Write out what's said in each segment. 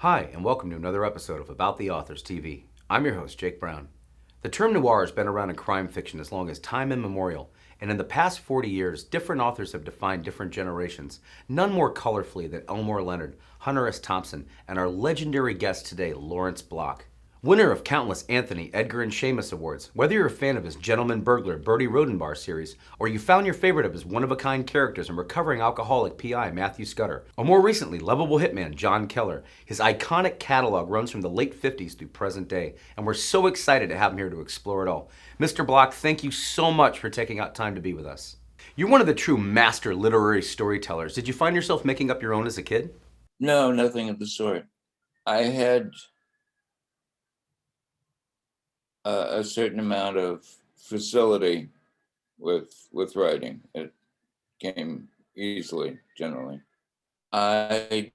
Hi, and welcome to another episode of About the Authors TV. I'm your host, Jake Brown. The term noir has been around in crime fiction as long as time immemorial, and in the past 40 years, different authors have defined different generations, none more colorfully than Elmore Leonard, Hunter S. Thompson, and our legendary guest today, Lawrence Block. Winner of countless Anthony, Edgar, and Shamus awards, whether you're a fan of his Gentleman Burglar Bertie Rodenbar series, or you found your favorite of his one-of-a-kind characters in recovering alcoholic PI Matthew Scudder, or more recently, lovable hitman John Keller, his iconic catalog runs from the late 50s through present day, and we're so excited to have him here to explore it all. Mr. Block, thank you so much for taking out time to be with us. You're one of the true master literary storytellers. Did you find yourself making up your own as a kid? No, nothing of the sort. I had a certain amount of facility with writing. It came easily, generally. I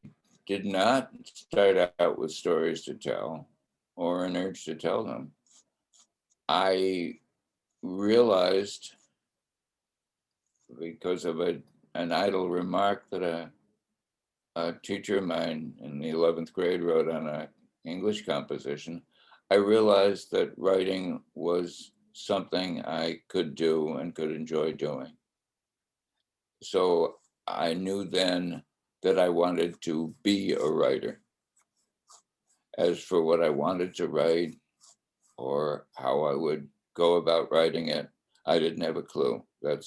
did not start out with stories to tell or an urge to tell them. I realized because of an idle remark that a teacher of mine in the 11th grade wrote on an English composition, I realized that writing was something I could do and could enjoy doing. So I knew then that I wanted to be a writer. As for what I wanted to write or how I would go about writing it, I didn't have a clue. That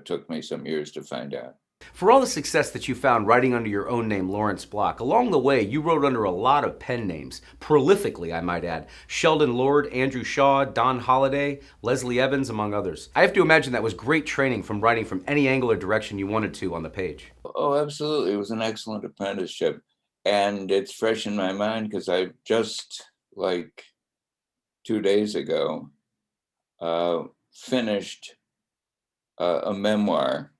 took me some years to find out. For all the success that you found writing under your own name, Lawrence Block, along the way you wrote under a lot of pen names, prolifically, I might add. Sheldon Lord, Andrew Shaw, Don Holliday, Leslie Evans, among others. I have to imagine that was great training from writing from any angle or direction you wanted to on the page. Oh, absolutely. It was an excellent apprenticeship. And it's fresh in my mind because I just, like 2 days ago, finished a memoir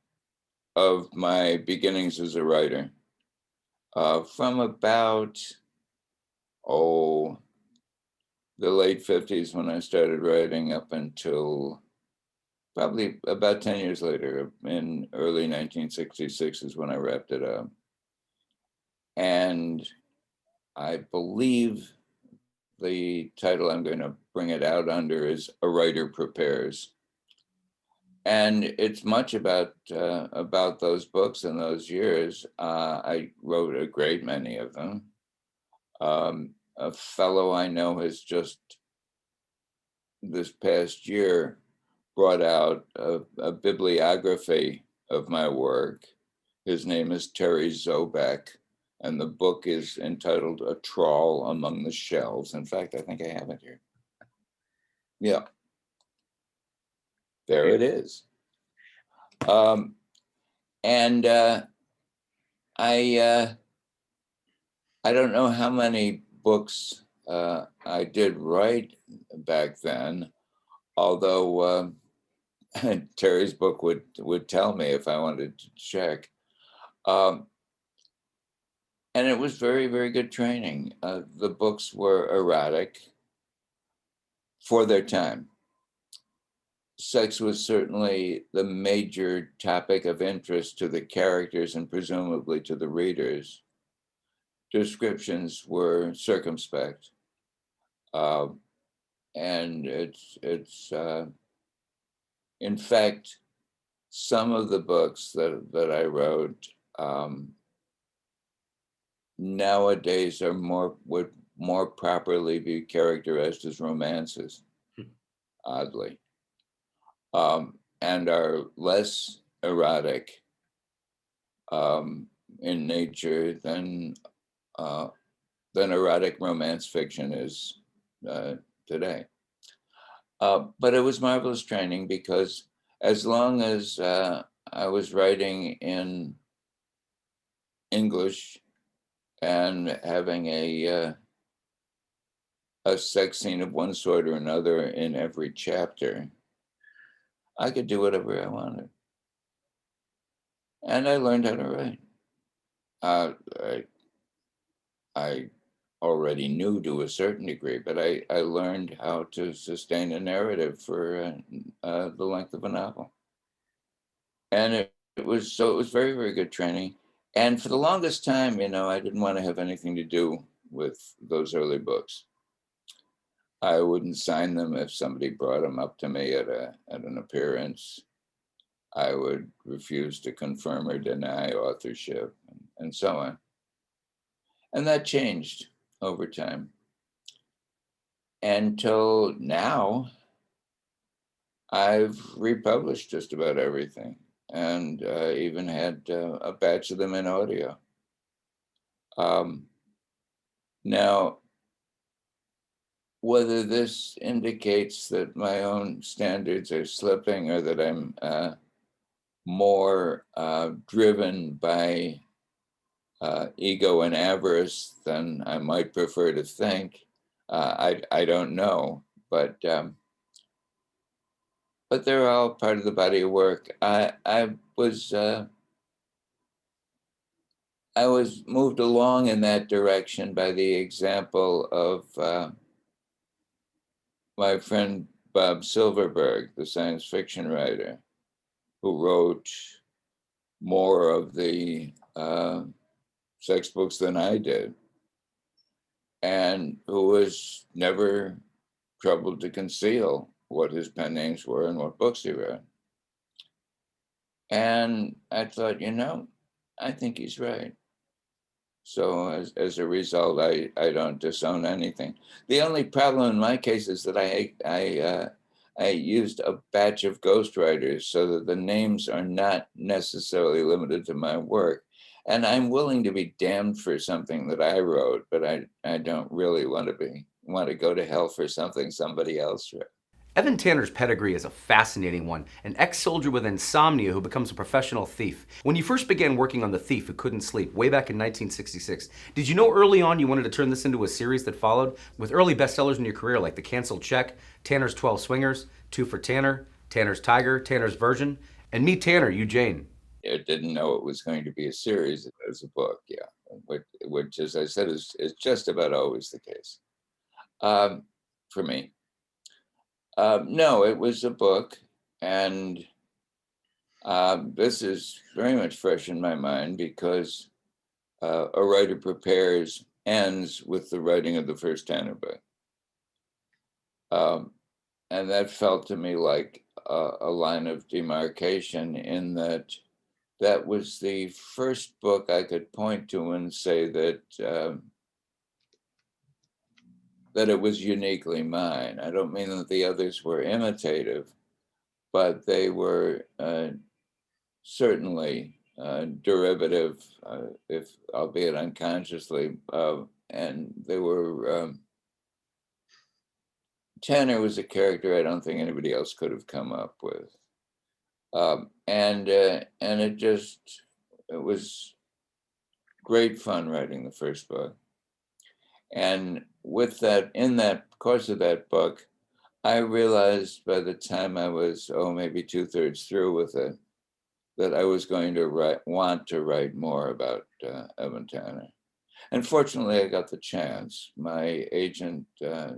of my beginnings as a writer from about, oh, the late 50s when I started writing up until probably about 10 years later, in early 1966 is when I wrapped it up. And I believe the title I'm going to bring it out under is A Writer Prepares. And it's much about those books and those years. I wrote a great many of them. A fellow I know has just this past year brought out a bibliography of my work. His name is Terry Zobeck, and the book is entitled A Trawl Among the Shells. In fact, I think I have it here. Yeah, there it is. Um, and I I don't know how many books I did write back then, although Terry's book would tell me if I wanted to check. Um, and it was very, very good training. The books were erratic for their time. Sex was certainly the major topic of interest to the characters and presumably to the readers. Descriptions were circumspect, uh, and it's in fact some of the books that I wrote nowadays are would more properly be characterized as romances, oddly, and are less erotic in nature than erotic romance fiction is today. But it was marvelous training because as long as I was writing in English and having a sex scene of one sort or another in every chapter, I could do whatever I wanted. And I learned how to write. Uh, I, I already knew to a certain degree, but I learned how to sustain a narrative for the length of a novel. And it was very, very good training. And for the longest time, I didn't want to have anything to do with those early books. I wouldn't sign them if somebody brought them up to me at an appearance. I would refuse to confirm or deny authorship, and so on. And that changed over time. Until now, I've republished just about everything, and even had a batch of them in audio. Now, whether this indicates that my own standards are slipping or that I'm more driven by ego and avarice than I might prefer to think, I don't know. But they're all part of the body of work. I was moved along in that direction by the example of my friend Bob Silverberg, the science fiction writer, who wrote more of the sex books than I did, and who was never troubled to conceal what his pen names were and what books he read. And I thought, I think he's right. So as a result, I don't disown anything. The only problem in my case is that I used a batch of ghostwriters so that the names are not necessarily limited to my work. And I'm willing to be damned for something that I wrote, but I don't really want to go to hell for something somebody else wrote. Evan Tanner's pedigree is a fascinating one, an ex-soldier with insomnia who becomes a professional thief. When you first began working on The Thief Who Couldn't Sleep, way back in 1966, did you know early on you wanted to turn this into a series that followed, with early bestsellers in your career like The Canceled Check, Tanner's 12 Swingers, Two for Tanner, Tanner's Tiger, Tanner's Virgin, and Meet Tanner, You Jane? I didn't know it was going to be a series as a book, yeah, which as I said, is just about always the case for me. No, it was a book, and this is very much fresh in my mind because A Writer Prepares ends with the writing of the first Tanner book. And that felt to me like a line of demarcation, in that was the first book I could point to and say that that it was uniquely mine. I don't mean that the others were imitative, but they were certainly derivative, if albeit unconsciously, and they were. Tanner was a character I don't think anybody else could have come up with, and it was great fun writing the first book. And with that, in that course of that book, I realized by the time I was, maybe 2/3 through with it, that I was going to want to write more about Evan Tanner. And fortunately, I got the chance. My agent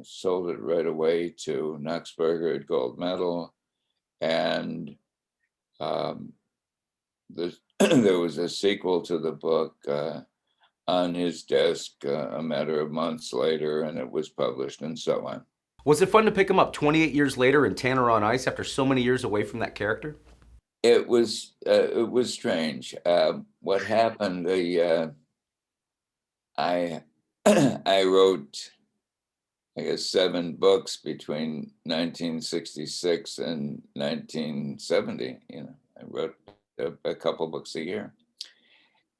sold it right away to Knox Berger at Gold Medal. And there was a sequel to the book on his desk a matter of months later, and it was published and so on. Was it fun to pick him up 28 years later in Tanner on Ice after so many years away from that character? It was strange. What happened? I I wrote, I guess, 7 books between 1966 and 1970. I wrote a couple books a year.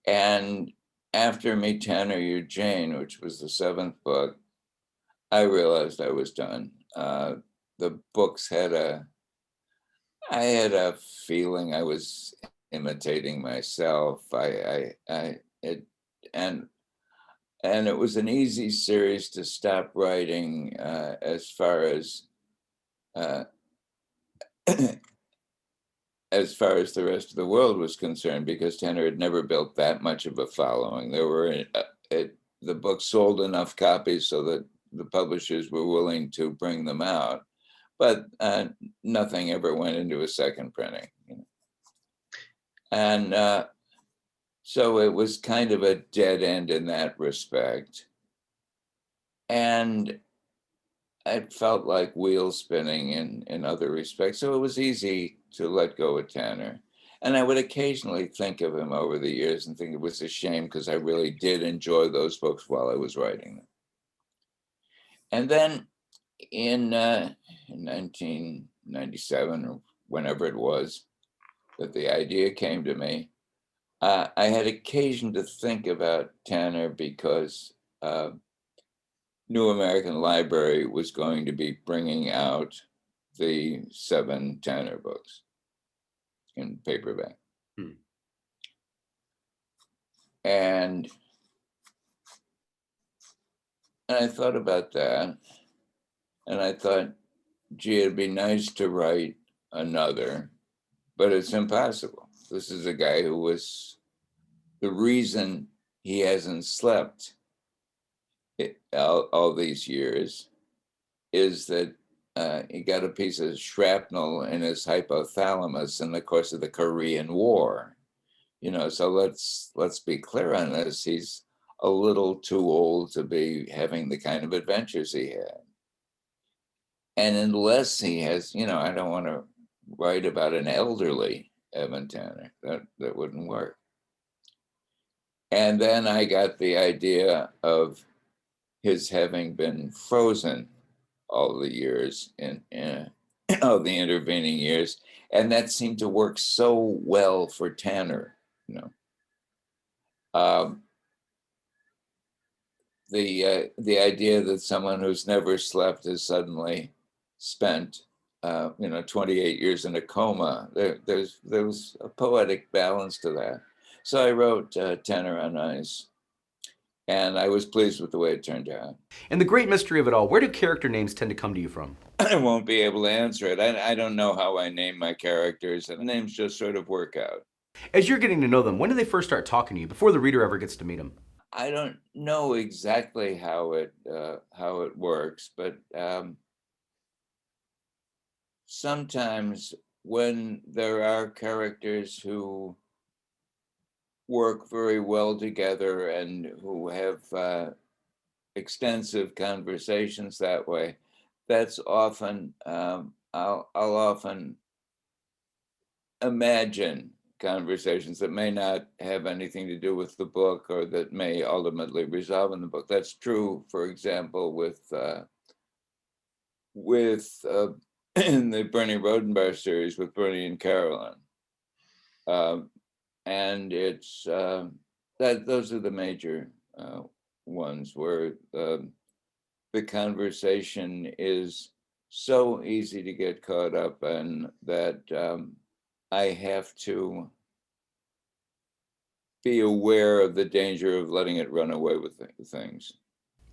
And after Meet Tanner, You Jane, which was the 7th book, I realized I was done. The books I had a feeling I was imitating myself. And it was an easy series to stop writing as far as as far as the rest of the world was concerned, because Tanner had never built that much of a following. There were the book sold enough copies so that the publishers were willing to bring them out, but nothing ever went into a second printing. And So it was kind of a dead end in that respect. And it felt like wheel spinning in other respects. So it was easy to let go of Tanner. And I would occasionally think of him over the years and think it was a shame because I really did enjoy those books while I was writing them. And then in 1997 or whenever it was that the idea came to me, I had occasion to think about Tanner because New American Library was going to be bringing out the 7 Tanner books in paperback. Hmm. And I thought about that, and I thought, gee, it'd be nice to write another, but it's impossible. This is a guy who was the reason he hasn't slept all these years is that he got a piece of shrapnel in his hypothalamus in the course of the Korean War. So let's be clear on this. He's a little too old to be having the kind of adventures he had. And unless he has, I don't want to write about an elderly Evan Tanner. That wouldn't work. And then I got the idea of his having been frozen all the years in all the intervening years, and that seemed to work so well for Tanner. The idea that someone who's never slept has suddenly spent 28 years in a coma. There was a poetic balance to that. So I wrote Tanner on Ice, and I was pleased with the way it turned out. And the great mystery of it all, where do character names tend to come to you from? I won't be able to answer it. I don't know how I name my characters, and the names just sort of work out. As you're getting to know them, when do they first start talking to you before the reader ever gets to meet them? I don't know exactly how it works, but sometimes when there are characters who work very well together and who have extensive conversations that way, that's often I'll often imagine conversations that may not have anything to do with the book or that may ultimately resolve in the book. That's true, for example, with in the Bernie Rodenbach series with Bernie and Carolyn. And it's that those are the major ones where the conversation is so easy to get caught up in that I have to be aware of the danger of letting it run away with things.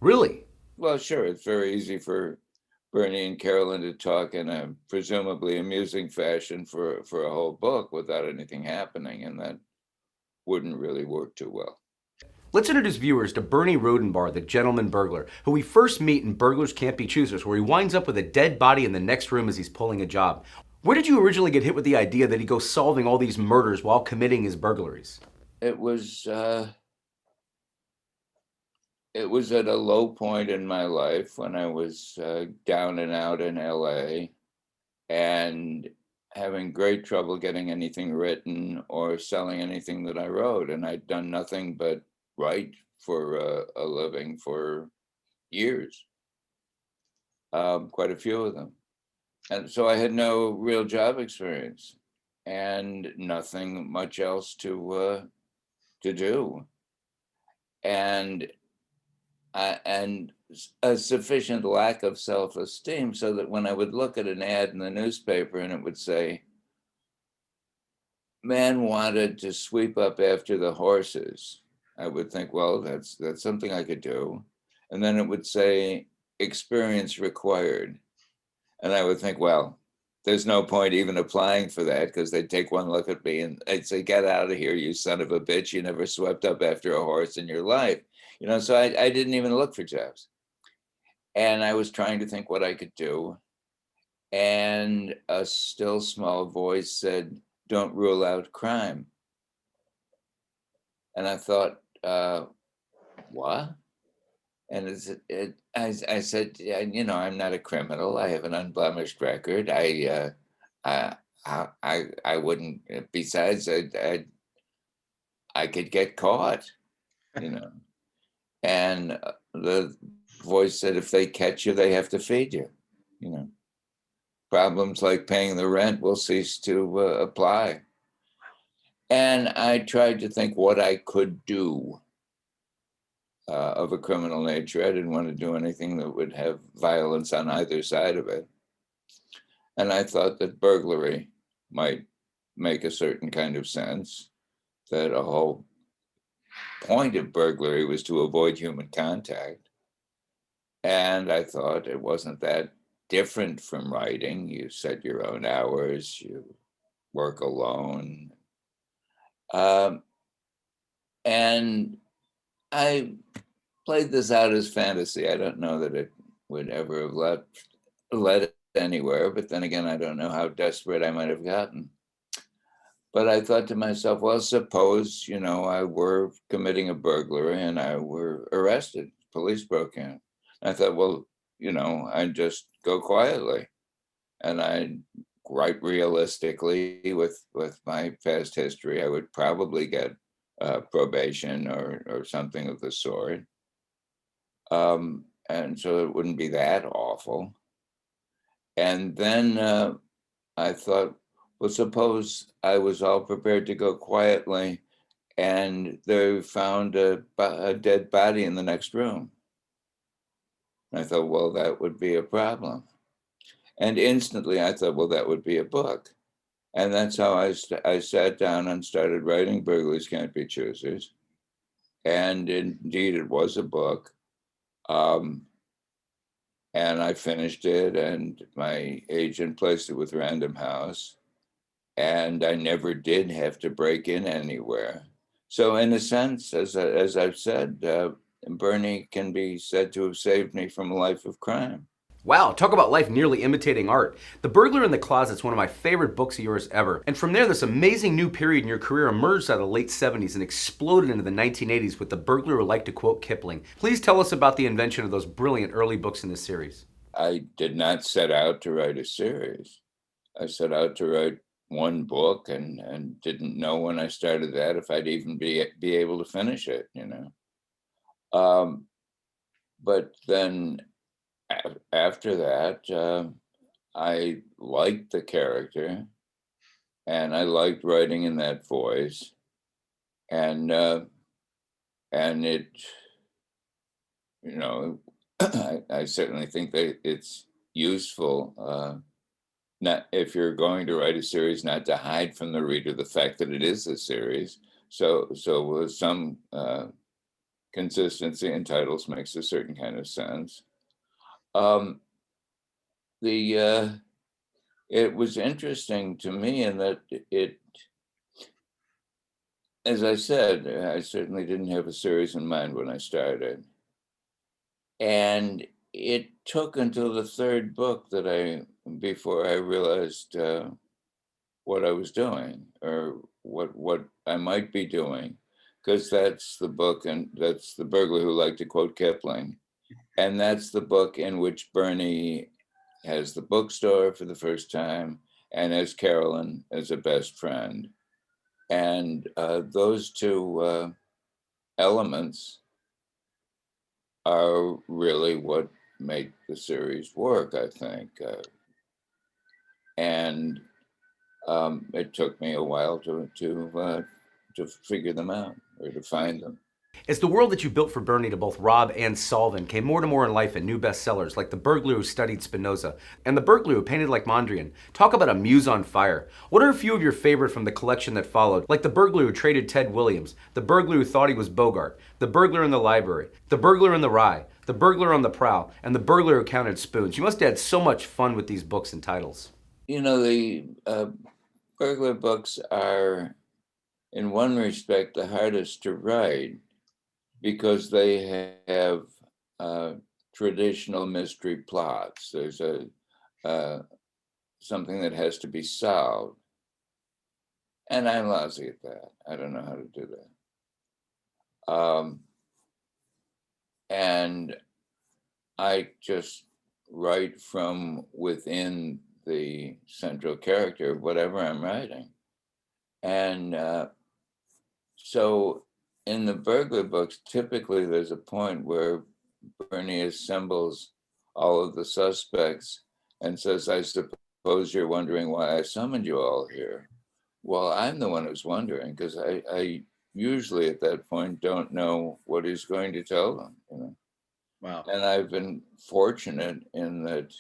Really? Well, sure, it's very easy for Bernie and Carolyn to talk in a presumably amusing fashion for a whole book without anything happening, and that wouldn't really work too well. Let's introduce viewers to Bernie Rodenbar, the gentleman burglar, who we first meet in Burglars Can't Be Choosers, where he winds up with a dead body in the next room as he's pulling a job. Where did you originally get hit with the idea that he goes solving all these murders while committing his burglaries? It was at a low point in my life when I was down and out in LA and having great trouble getting anything written or selling anything that I wrote. And I'd done nothing but write for a living for years, quite a few of them. And so I had no real job experience and nothing much else to do. And a sufficient lack of self-esteem so that when I would look at an ad in the newspaper and it would say, man wanted to sweep up after the horses, I would think, well, that's something I could do. And then it would say experience required. And I would think, well, there's no point even applying for that because they'd take one look at me and they'd say, get out of here, you son of a bitch. You never swept up after a horse in your life. So I didn't even look for jobs. And I was trying to think what I could do. And a still small voice said, don't rule out crime. And I thought, what? And I said, yeah, I'm not a criminal. I have an unblemished record. I wouldn't. Besides, I could get caught, you know. And the voice said, if they catch you, they have to feed you. You know, problems like paying the rent will cease to apply. And I tried to think what I could do of a criminal nature. I didn't want to do anything that would have violence on either side of it. And I thought that burglary might make a certain kind of sense, that a whole point of burglary was to avoid human contact. And I thought it wasn't that different from writing. You set your own hours, you work alone. Um, and I played this out as fantasy. I don't know that it would ever have led anywhere, but then again, I don't know how desperate I might have gotten. But I thought to myself, well, suppose, I were committing a burglary and I were arrested. Police broke in. I thought, well, I'd just go quietly and I'd write realistically with my past history. I would probably get probation or something of the sort. And so it wouldn't be that awful. And then I thought, well, suppose I was all prepared to go quietly and they found a dead body in the next room. And I thought, well, that would be a problem. And instantly I thought, well, that would be a book. And that's how I sat down and started writing Burglars Can't Be Choosers. And indeed, it was a book. And I finished it, and my agent placed it with Random House. And I never did have to break in anywhere. So, in a sense, as I've said, Bernie can be said to have saved me from a life of crime. Wow, talk about life nearly imitating art. The Burglar in the Closet is one of my favorite books of yours ever. And from there, this amazing new period in your career emerged out of the late 70s and exploded into the 1980s with The Burglar Who Liked to Quote Kipling. Please tell us about the invention of those brilliant early books in this series. I did not set out to write a series. I set out to write one book and didn't know when I started that if I'd even be able to finish it, But then after that, I liked the character and I liked writing in that voice. And it, I certainly think that it's useful, not if you're going to write a series, not to hide from the reader the fact that it is a series. So with some consistency in titles makes a certain kind of sense. Um, the It was interesting to me in that it, as I said, I certainly didn't have a series in mind when I started. And it took until the third book before I realized what I was doing or what I might be doing, because that's the book, and that's The Burglar Who Liked to Quote Kipling. And that's the book in which Bernie has the bookstore for the first time and has Carolyn as a best friend. And those two elements are really what make the series work, I think. And it took me a while to figure them out or to find them. As the world that you built for Bernie to both rob and solve in came more to more in life in new bestsellers like The Burglar Who Studied Spinoza and The Burglar Who Painted Like Mondrian, talk about a muse on fire. What are a few of your favorite from the collection that followed, like The Burglar Who Traded Ted Williams, The Burglar Who Thought He Was Bogart, The Burglar in the Library, The Burglar in the Rye, The Burglar on the Prowl, and The Burglar Who Counted Spoons? You must have had so much fun with these books and titles. The burglar books are, in one respect, the hardest to write because they have traditional mystery plots. There's something that has to be solved. And I'm lousy at that. I don't know how to do that. Um, and I just write from within the central character of whatever I'm writing. And so in the burglar books, typically there's a point where Bernie assembles all of the suspects and says, I suppose you're wondering why I summoned you all here. Well, I'm the one who's wondering because I usually at that point don't know what he's going to tell them. Wow. And I've been fortunate in that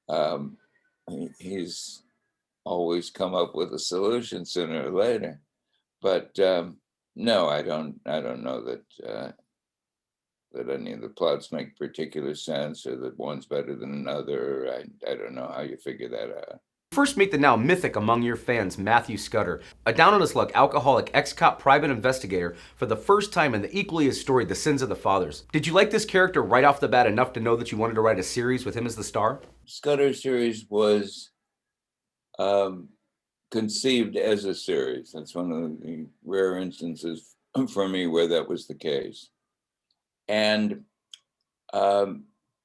um, he's always come up with a solution sooner or later. But no, I don't. I don't know that any of the plots make particular sense or that one's better than another. I don't know how you figure that out. First meet the now mythic among your fans, Matthew Scudder, a down-on-his-luck alcoholic ex-cop private investigator for the first time in the equally as storied The Sins of the Fathers. Did you like this character right off the bat enough to know that you wanted to write a series with him as the star? Scudder series was conceived as a series. That's one of the rare instances for me where that was the case. And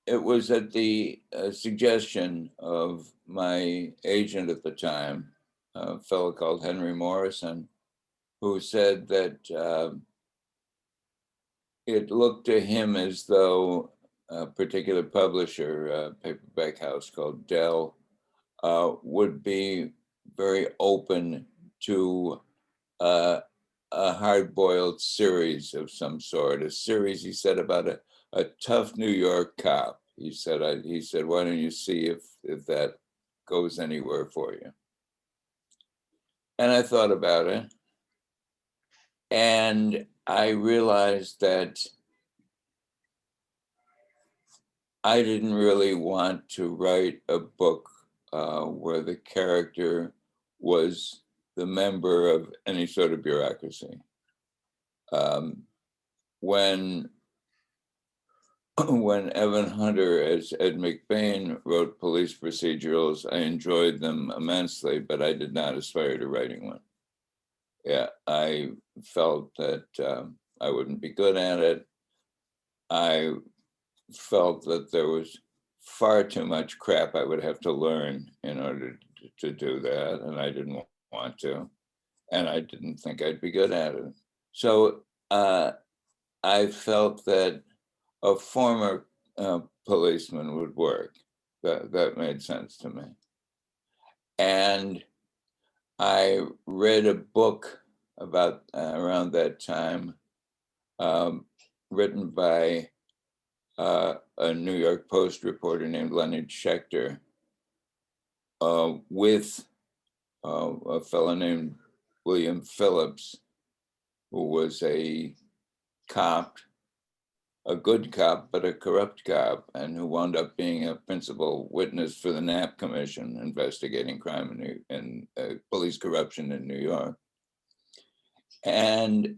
it was at the suggestion of my agent at the time, a fellow called Henry Morrison, who said that it looked to him as though a particular publisher, a paperback house called Dell, would be very open to a hard-boiled series of some sort, a series, he said, about a tough New York cop. He said, why don't you see if that goes anywhere for you? And I thought about it. And I realized that I didn't really want to write a book where the character was the member of any sort of bureaucracy. When Evan Hunter as Ed McBain wrote police procedurals, I enjoyed them immensely, but I did not aspire to writing one. Yeah, I felt that I wouldn't be good at it. I felt that there was far too much crap I would have to learn in order to do that, and I didn't want to, and I didn't think I'd be good at it. So I felt that a former policeman would work. That made sense to me. And I read a book about around that time, written by a New York Post reporter named Leonard Schechter, with a fellow named William Phillips, who was a cop, a good cop, but a corrupt cop, and who wound up being a principal witness for the Knapp Commission investigating crime and police corruption in New York. And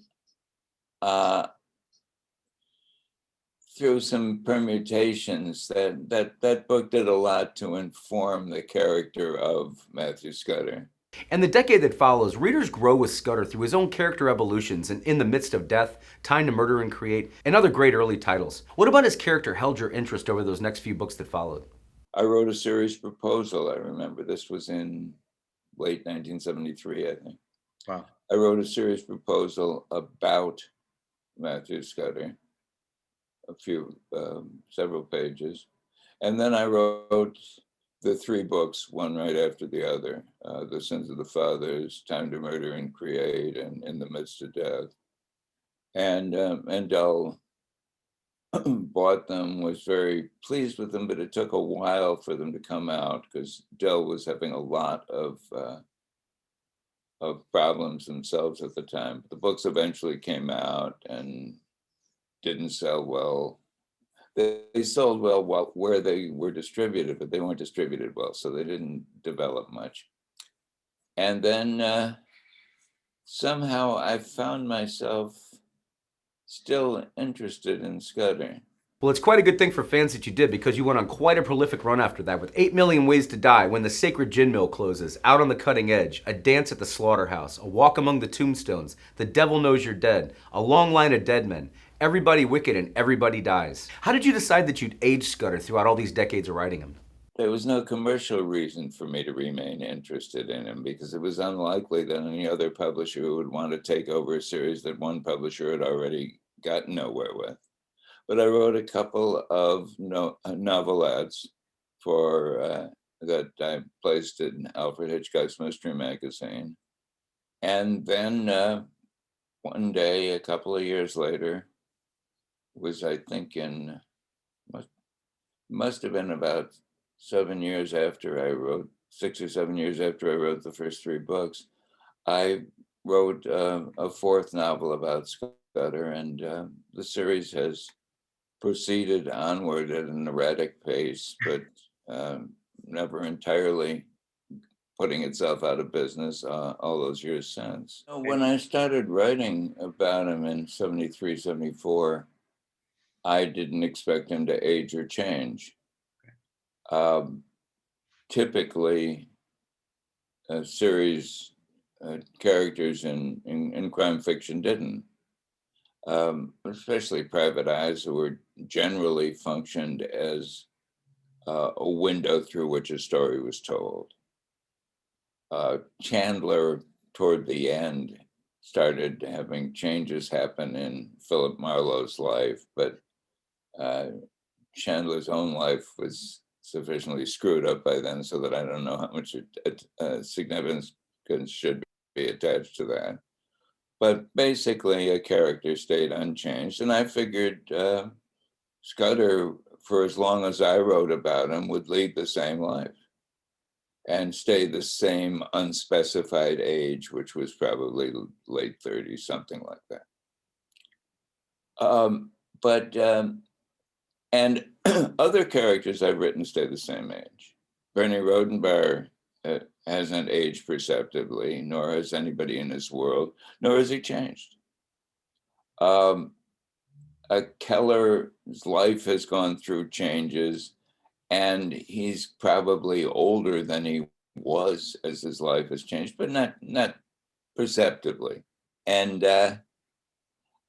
through some permutations, that book did a lot to inform the character of Matthew Scudder. And the decade that follows, readers grow with Scudder through his own character evolutions in the Midst of Death, Time to Murder and Create, and other great early titles. What about his character held your interest over those next few books that followed? I wrote a series proposal, I remember. This was in late 1973, I think. Wow. I wrote a series proposal about Matthew Scudder, several pages. And then I wrote the three books, one right after the other, The Sins of the Fathers, Time to Murder and Create, and In the Midst of Death. And Dell bought them, was very pleased with them, but it took a while for them to come out because Dell was having a lot of problems themselves at the time. But the books eventually came out and didn't sell well. They sold well where they were distributed, but they weren't distributed well, so they didn't develop much. And then somehow I found myself still interested in Scudder. Well, it's quite a good thing for fans that you did because you went on quite a prolific run after that with 8 Million Ways to Die, When the Sacred Gin Mill Closes, Out on the Cutting Edge, A Dance at the Slaughterhouse, A Walk Among the Tombstones, The Devil Knows You're Dead, A Long Line of Dead Men, Everybody Wicked, and Everybody Dies. How did you decide that you'd age Scudder throughout all these decades of writing him? There was no commercial reason for me to remain interested in him because it was unlikely that any other publisher would want to take over a series that one publisher had already gotten nowhere with. But I wrote a couple of novelettes that I placed in Alfred Hitchcock's Mystery Magazine. And then one day, a couple of years later, was I think must have been about 7 years after I wrote, 6 or 7 years after I wrote the first three books, I wrote a fourth novel about Scudder, and the series has proceeded onward at an erratic pace, but never entirely putting itself out of business all those years since. When I started writing about him in 73, 74, I didn't expect him to age or change. Typically, series characters in crime fiction didn't. Especially Private Eyes, who were generally functioned as a window through which a story was told. Chandler, toward the end, started having changes happen in Philip Marlowe's life, but Chandler's own life was sufficiently screwed up by then so that I don't know how much significance should be attached to that. But basically, a character stayed unchanged. And I figured Scudder, for as long as I wrote about him, would lead the same life and stay the same unspecified age, which was probably late 30s, something like that. And other characters I've written stay the same age. Bernie Rodenbauer hasn't aged perceptibly, nor has anybody in his world, nor has he changed. Keller's life has gone through changes, and he's probably older than he was as his life has changed, but not perceptibly. And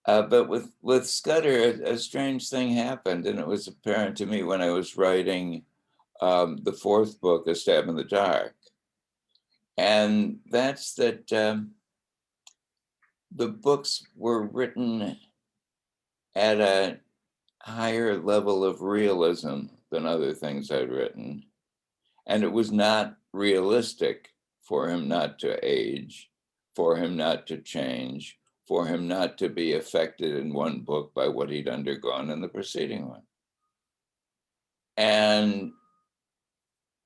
but with Scudder, a strange thing happened, and it was apparent to me when I was writing the fourth book, A Stab in the Dark. And that's that the books were written at a higher level of realism than other things I'd written. And it was not realistic for him not to age, for him not to change, for him not to be affected in one book by what he'd undergone in the preceding one. And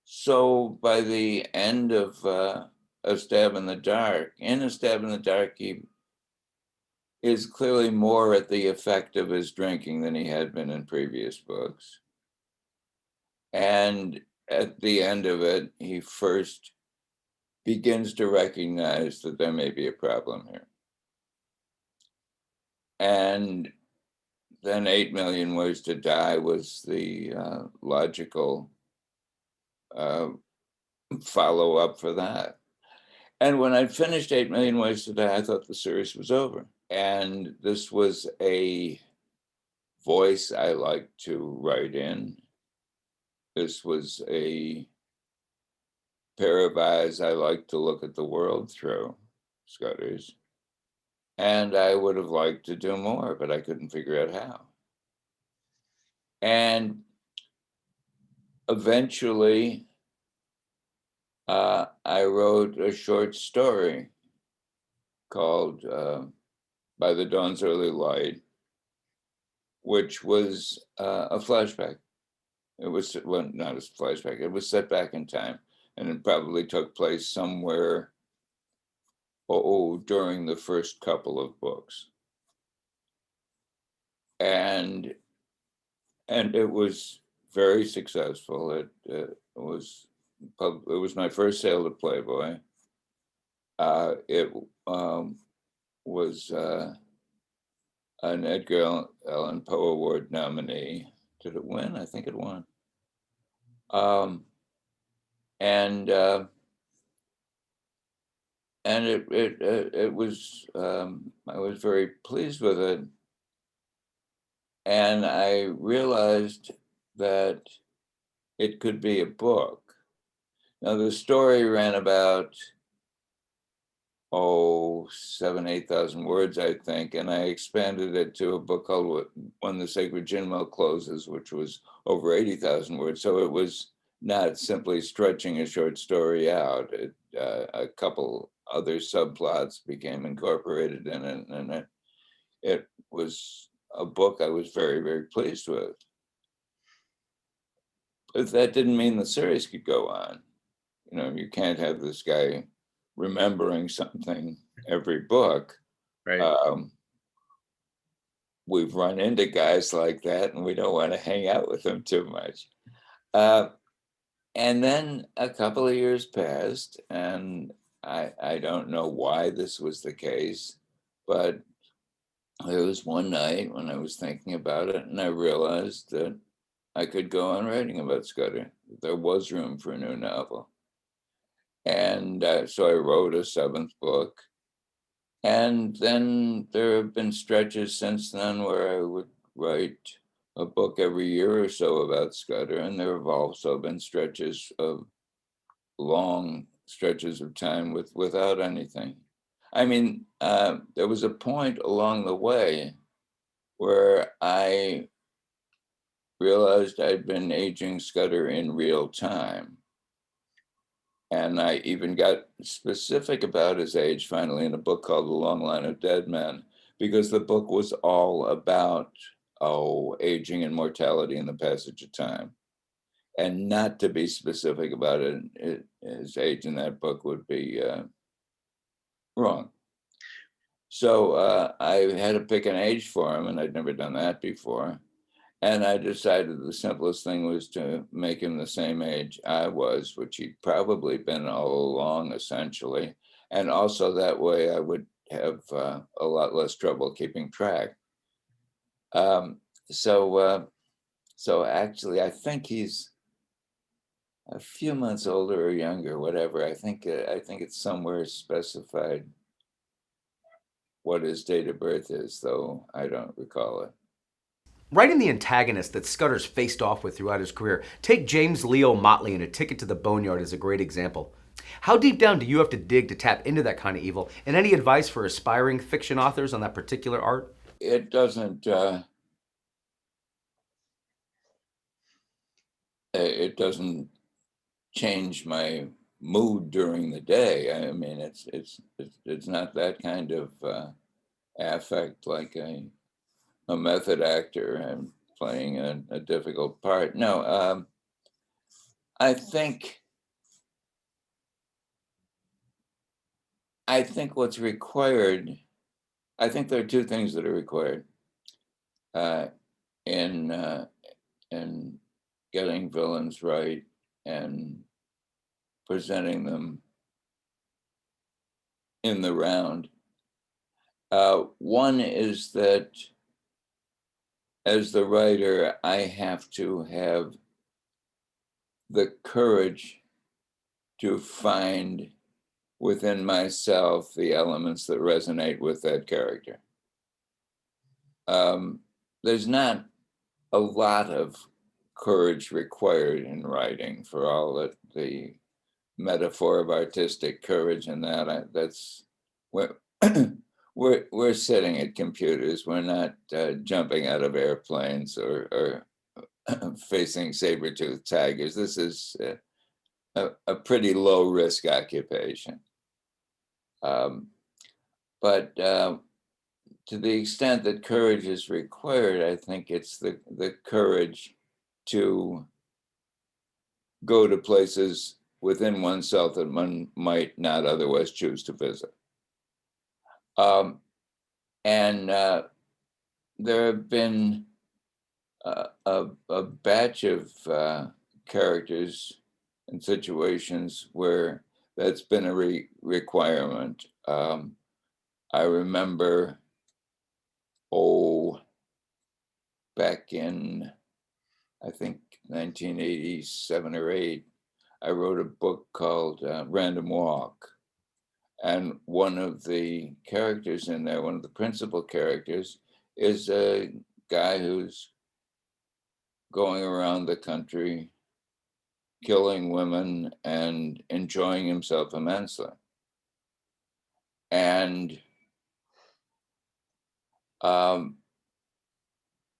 so by the end of A Stab in the Dark, he is clearly more at the effect of his drinking than he had been in previous books. And at the end of it, he first begins to recognize that there may be a problem here. And then 8 Million Ways to Die was the logical follow-up for that. And when I finished 8 Million Ways to Die, I thought the series was over. And this was a voice I liked to write in. This was a pair of eyes I liked to look at the world through, Scudder's. And I would have liked to do more, but I couldn't figure out how. And eventually, I wrote a short story called By the Dawn's Early Light, which was a flashback. It was, well, not a flashback, it was set back in time, and it probably took place somewhere during the first couple of books. And it was very successful. It was my first sale to Playboy. It was an Edgar Allan Poe Award nominee. Did it win? I think it won. Um, and uh, and it was I was very pleased with it, and I realized that it could be a book. Now the story ran about 7,000-8,000 words, I think, and I expanded it to a book called When the Sacred Gin Mill Closes, which was over 80,000 words. So it was not simply stretching a short story out. A couple other subplots became incorporated in it, and it was a book I was very, very pleased with. But that didn't mean the series could go on. You know, you can't have this guy remembering something every book. Right. We've run into guys like that, and we don't want to hang out with them too much. And then a couple of years passed, and I don't know why this was the case, but there was one night when I was thinking about it, and I realized that I could go on writing about Scudder. There was room for a new novel. And so I wrote a seventh book. And then there have been stretches since then where I would write a book every year or so about Scudder. And there have also been stretches of long stretches of time without anything. I mean, there was a point along the way where I realized I'd been aging Scudder in real time. And I even got specific about his age finally in a book called The Long Line of Dead Men, because the book was all about, aging and mortality and the passage of time. And not to be specific about his age in that book would be wrong. So I had to pick an age for him, and I'd never done that before. And I decided the simplest thing was to make him the same age I was, which he'd probably been all along, essentially. And also that way I would have a lot less trouble keeping track. Um, so, so actually, I think he's a few months older or younger, whatever. I think it's somewhere specified what his date of birth is, though I don't recall it. Writing the antagonist that Scudder's faced off with throughout his career, take James Leo Motley in A Ticket to the Boneyard as a great example. How deep down do you have to dig to tap into that kind of evil? And any advice for aspiring fiction authors on that particular art? It doesn't. It doesn't change my mood during the day. I mean, it's not that kind of affect like a method actor and playing a difficult part. No, I think what's required. I think there are two things that are required uh, in getting villains right and presenting them in the round. One is that as the writer, I have to have the courage to find within myself the elements that resonate with that character. There's not a lot of courage required in writing, for all that the metaphor of artistic courage and that's we're, we're sitting at computers. We're not jumping out of airplanes or facing saber-toothed tigers. This is a pretty low risk occupation. But to the extent that courage is required, I think it's the courage to go to places within oneself that one might not otherwise choose to visit. And there have been a batch of characters and situations where that's been a requirement. I remember, back in I think 1987 or 8, I wrote a book called Random Walk. And one of the characters in there, one of the principal characters, is a guy who's going around the country, killing women and enjoying himself immensely. And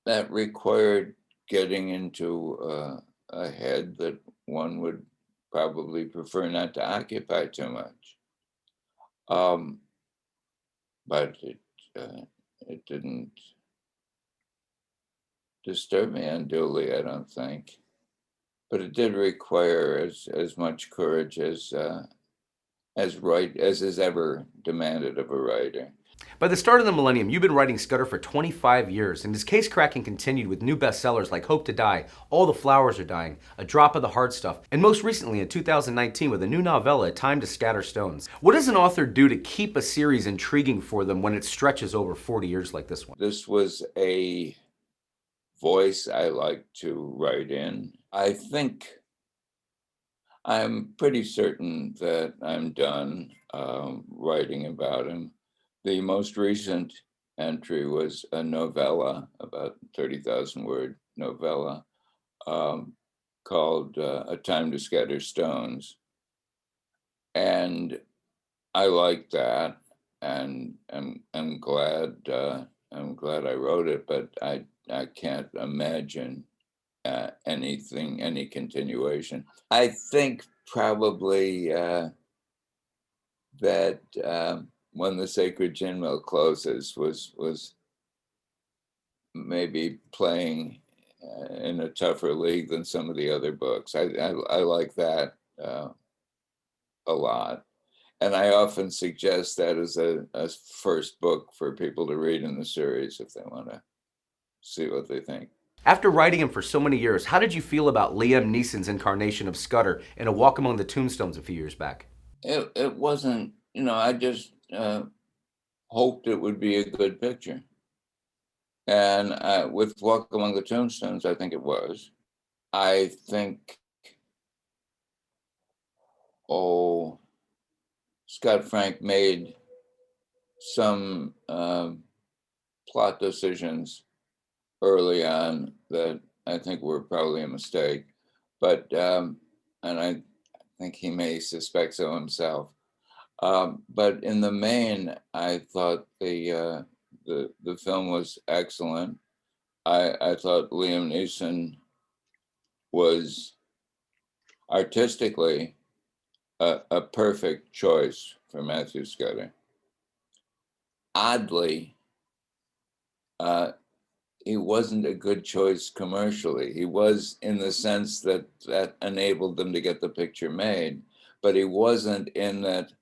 that required getting into a head that one would probably prefer not to occupy too much. But it didn't disturb me unduly, I don't think. But it did require as much courage as is ever demanded of a writer. By the start of the millennium, you've been writing Scudder for 25 years, and his case cracking continued with new bestsellers like Hope to Die, All the Flowers Are Dying, A Drop of the Hard Stuff, and most recently in 2019 with a new novella, Time to Scatter Stones. What does an author do to keep a series intriguing for them when it stretches over 40 years like this one? This was a voice I like to write in. I think I'm pretty certain that I'm done writing about him. The most recent entry was a novella, about 30,000 word novella, called A Time to Scatter Stones. And I like that, and I'm glad I wrote it, but I can't imagine any continuation. I think probably that When the Sacred Gin Mill Closes was maybe playing in a tougher league than some of the other books. I like that a lot. And I often suggest that as a first book for people to read in the series if they want to see what they think. After writing him for so many years, how did you feel about Liam Neeson's incarnation of Scudder in A Walk Among the Tombstones a few years back? It wasn't, I just hoped it would be a good picture. And with Walk Among the Tombstones, I think it was. I think, Scott Frank made some plot decisions early on that I think were probably a mistake, but and I think he may suspect so himself. But in the main, I thought the film was excellent. I thought Liam Neeson was artistically a perfect choice for Matthew Scudder. Oddly, he wasn't a good choice commercially. He was in the sense that enabled them to get the picture made, but he wasn't in that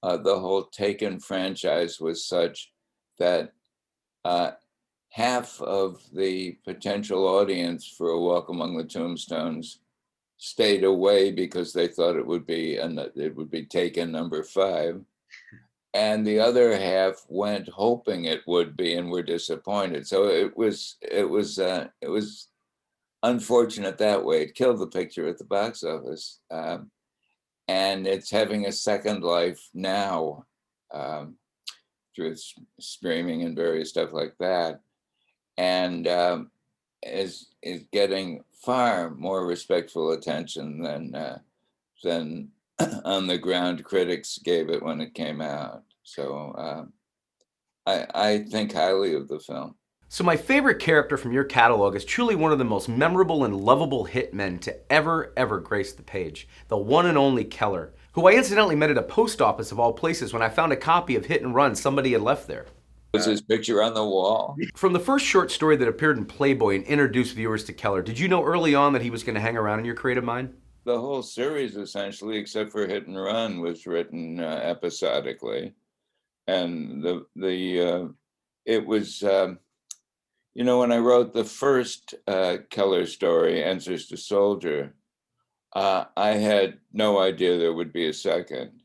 the whole Taken franchise was such that half of the potential audience for A Walk Among the Tombstones stayed away because they thought it would be Taken number 5. And the other half went hoping it would be and were disappointed. So it was unfortunate that way. It killed the picture at the box office. And it's having a second life now through streaming and various stuff like that. And is getting far more respectful attention than on the ground critics gave it when it came out. So I think highly of the film. So my favorite character from your catalog is truly one of the most memorable and lovable hitmen to ever grace the page, the one and only Keller, who I incidentally met at a post office of all places when I found a copy of Hit and Run somebody had left there. Was his picture on the wall? From the first short story that appeared in Playboy and introduced viewers to Keller, did you know early on that he was going to hang around in your creative mind? The whole series, essentially, except for Hit and Run, was written episodically, and it was when I wrote the first Keller story, Answers to Soldier, I had no idea there would be a second.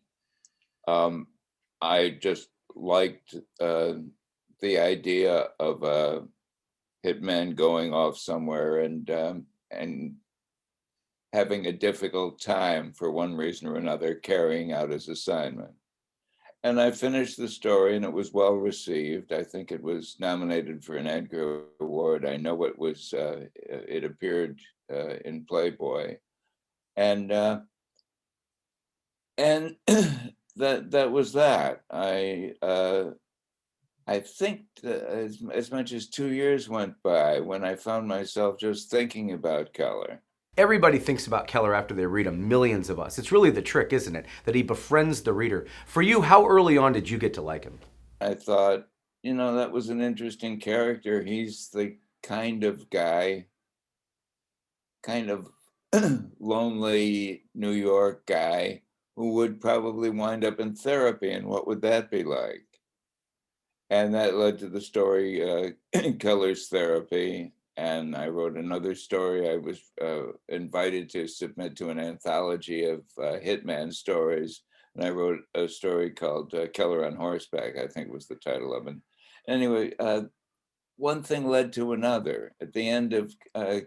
I just liked the idea of a hitman going off somewhere and and having a difficult time for one reason or another carrying out his assignment. And I finished the story and it was well received. I think it was nominated for an Edgar Award. I know it appeared in Playboy. And and that was that. I think that as much as 2 years went by when I found myself just thinking about Keller. Everybody thinks about Keller after they read him, millions of us. It's really the trick, isn't it? That he befriends the reader. For you, how early on did you get to like him? I thought, that was an interesting character. He's the kind of guy, kind of lonely New York guy who would probably wind up in therapy. And what would that be like? And that led to the story, Keller's Therapy. And I wrote another story. I was invited to submit to an anthology of hitman stories. And I wrote a story called Keller on Horseback, I think was the title of it. Anyway, one thing led to another. At the end of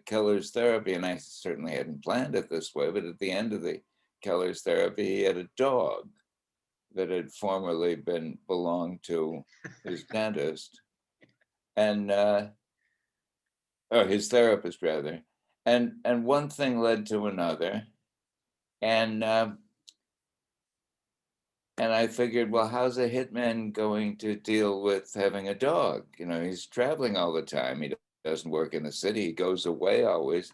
Keller's Therapy, and I certainly hadn't planned it this way, but at the end of the Keller's Therapy, he had a dog that had formerly belonged to his dentist, and or his therapist rather, and one thing led to another, and I figured, well, how's a hitman going to deal with having a dog? He's traveling all the time. He doesn't work in the city. He goes away always,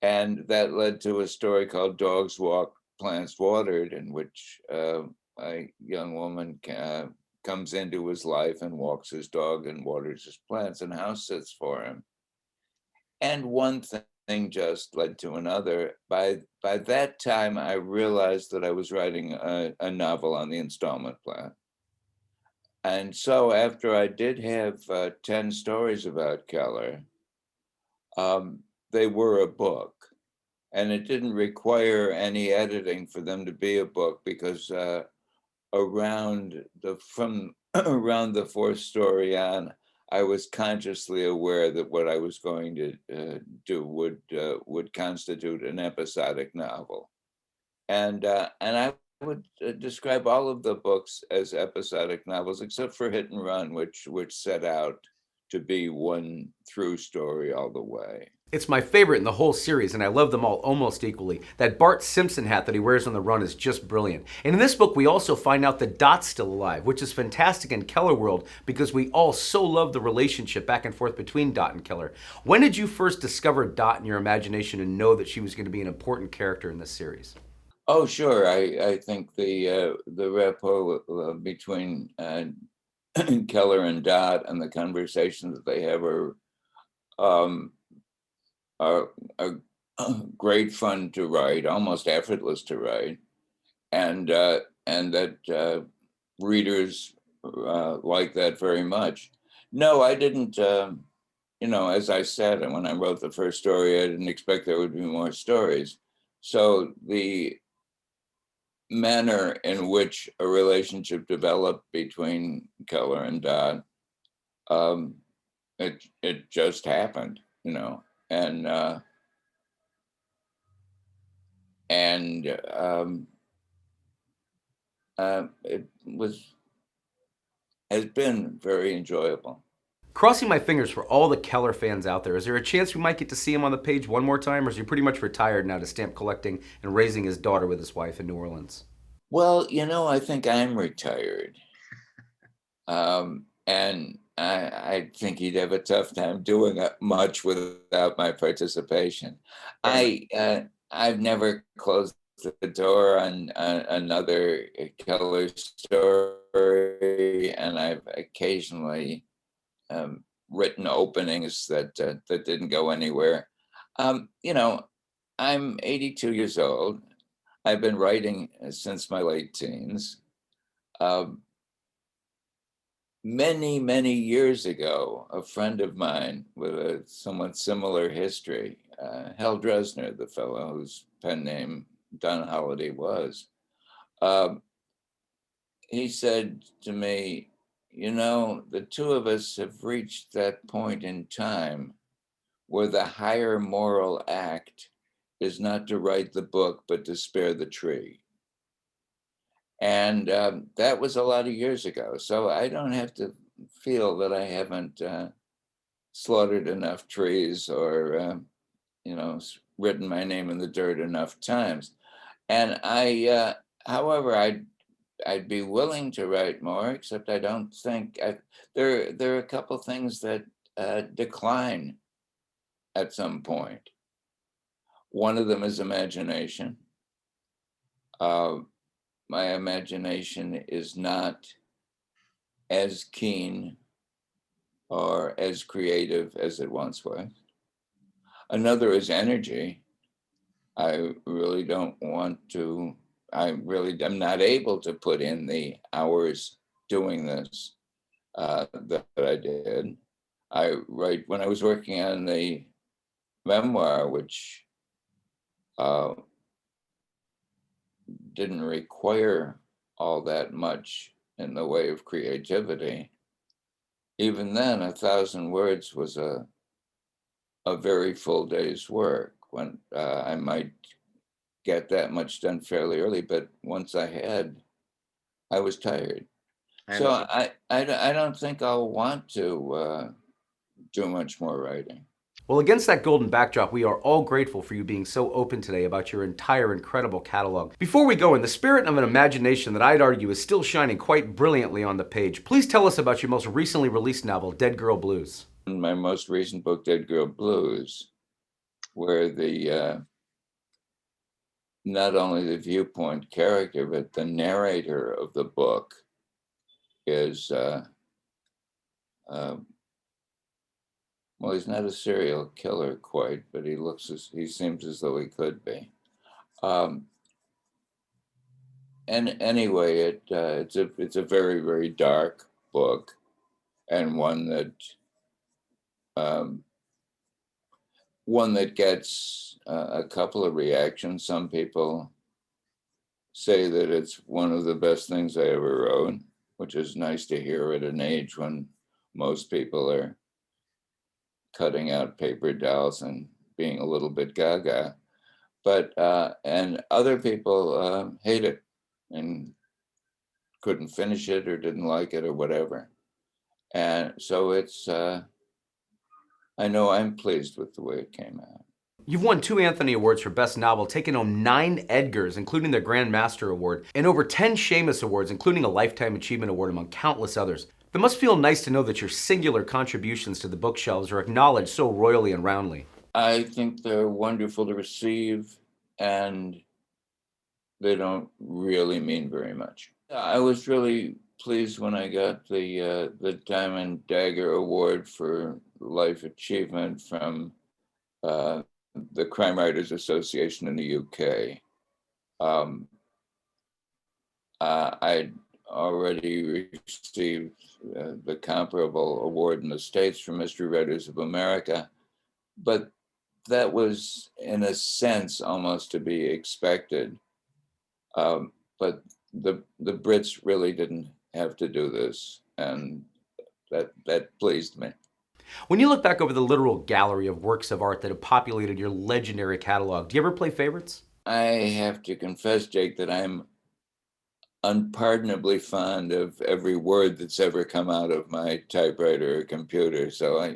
and that led to a story called Dogs Walk, Plants Watered, in which a young woman comes into his life and walks his dog and waters his plants and house sits for him. And one thing just led to another. By that time, I realized that I was writing a novel on the installment plan. And so after I did have 10 stories about Keller, they were a book. And it didn't require any editing for them to be a book because around the fourth story on, I was consciously aware that what I was going to do would constitute an episodic novel, and I would describe all of the books as episodic novels, except for Hit and Run, which set out to be one through story all the way. It's my favorite in the whole series, and I love them all almost equally. That Bart Simpson hat that he wears on the run is just brilliant. And in this book, we also find out that Dot's still alive, which is fantastic in Keller World because we all so love the relationship back and forth between Dot and Keller. When did you first discover Dot in your imagination and know that she was going to be an important character in this series? Oh, sure. I think the rapport between Keller and Dot and the conversations that they have um, are great fun to write, almost effortless to write, and that readers like that very much. No, I didn't. As I said, and when I wrote the first story, I didn't expect there would be more stories. So the manner in which a relationship developed between Keller and Dot, it just happened, and it has been very enjoyable. Crossing my fingers for all the Keller fans out there. Is there a chance we might get to see him on the page one more time, or is he pretty much retired now to stamp collecting and raising his daughter with his wife in New Orleans? Well, I think I'm retired. And I think he'd have a tough time doing much without my participation. I've never closed the door on another Keller story, and I've occasionally written openings that didn't go anywhere. I'm 82 years old. I've been writing since my late teens. Many, many years ago, a friend of mine with a somewhat similar history, Hal Dresner, the fellow whose pen name Don Holiday was, he said to me, the two of us have reached that point in time where the higher moral act is not to write the book, but to spare the tree. And that was a lot of years ago. So I don't have to feel that I haven't slaughtered enough trees or, written my name in the dirt enough times. And however, I'd be willing to write more, except I don't think there are a couple things that decline at some point. One of them is imagination. My imagination is not as keen or as creative as it once was. Another is energy. I really don't want to, I really am not able to put in the hours doing this that I did. When I was working on the memoir, which didn't require all that much in the way of creativity, even then, 1,000 words was a very full day's work. When I might get that much done fairly early, but once I was tired. So I don't think I'll want to do much more writing. Well, against that golden backdrop, we are all grateful for you being so open today about your entire incredible catalog. Before we go, in the spirit of an imagination that I'd argue is still shining quite brilliantly on the page, please tell us about your most recently released novel, Dead Girl Blues. In my most recent book, Dead Girl Blues, where the not only the viewpoint character, but the narrator of the book is well, he's not a serial killer quite, but he seems as though he could be. And anyway, it's a very, very dark book, and one that gets a couple of reactions. Some people say that it's one of the best things I ever wrote, which is nice to hear at an age when most people are cutting out paper dolls and being a little bit gaga. But and other people hate it and couldn't finish it or didn't like it or whatever. And so I know I'm pleased with the way it came out. You've won 2 Anthony Awards for Best Novel, taken home 9 Edgars, including the Grand Master Award, and over 10 Shamus Awards, including a Lifetime Achievement Award, among countless others. It must feel nice to know that your singular contributions to the bookshelves are acknowledged so royally and roundly. I think they're wonderful to receive, and they don't really mean very much. I was really pleased when I got the Diamond Dagger Award for Life Achievement from the Crime Writers Association in the UK. I'd already received the comparable award in the States from Mystery Writers of America, but that was, in a sense, almost to be expected. But the Brits really didn't have to do this, and that pleased me. When you look back over the literal gallery of works of art that have populated your legendary catalog, do you ever play favorites? I have to confess, Jake, that I'm unpardonably fond of every word that's ever come out of my typewriter or computer. So I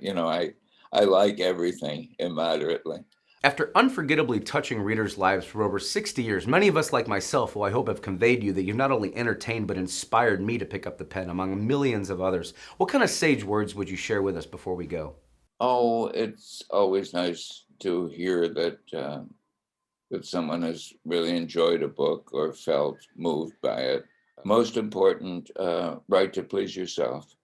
like everything immoderately. After unforgettably touching readers' lives for over 60 years, many of us like myself, who I hope have conveyed to you that you've not only entertained but inspired me to pick up the pen among millions of others. What kind of sage words would you share with us before we go? Oh, it's always nice to hear that that someone has really enjoyed a book or felt moved by it. Most important, write to please yourself.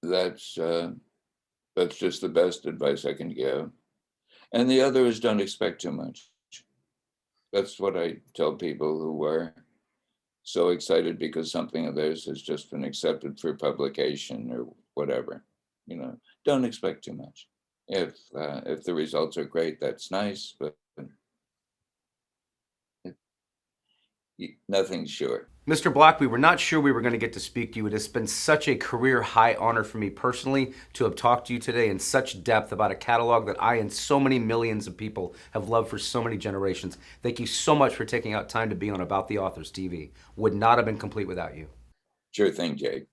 That's just the best advice I can give. And the other is don't expect too much. That's what I tell people who are so excited because something of theirs has just been accepted for publication or whatever. Don't expect too much. If the results are great, that's nice, but Nothing's sure. Mr. Black, we were not sure we were going to get to speak to you. It has been such a career high honor for me personally to have talked to you today in such depth about a catalog that I and so many millions of people have loved for so many generations. Thank you so much for taking out time to be on About the Authors TV. Would not have been complete without you. Sure thing, Jake.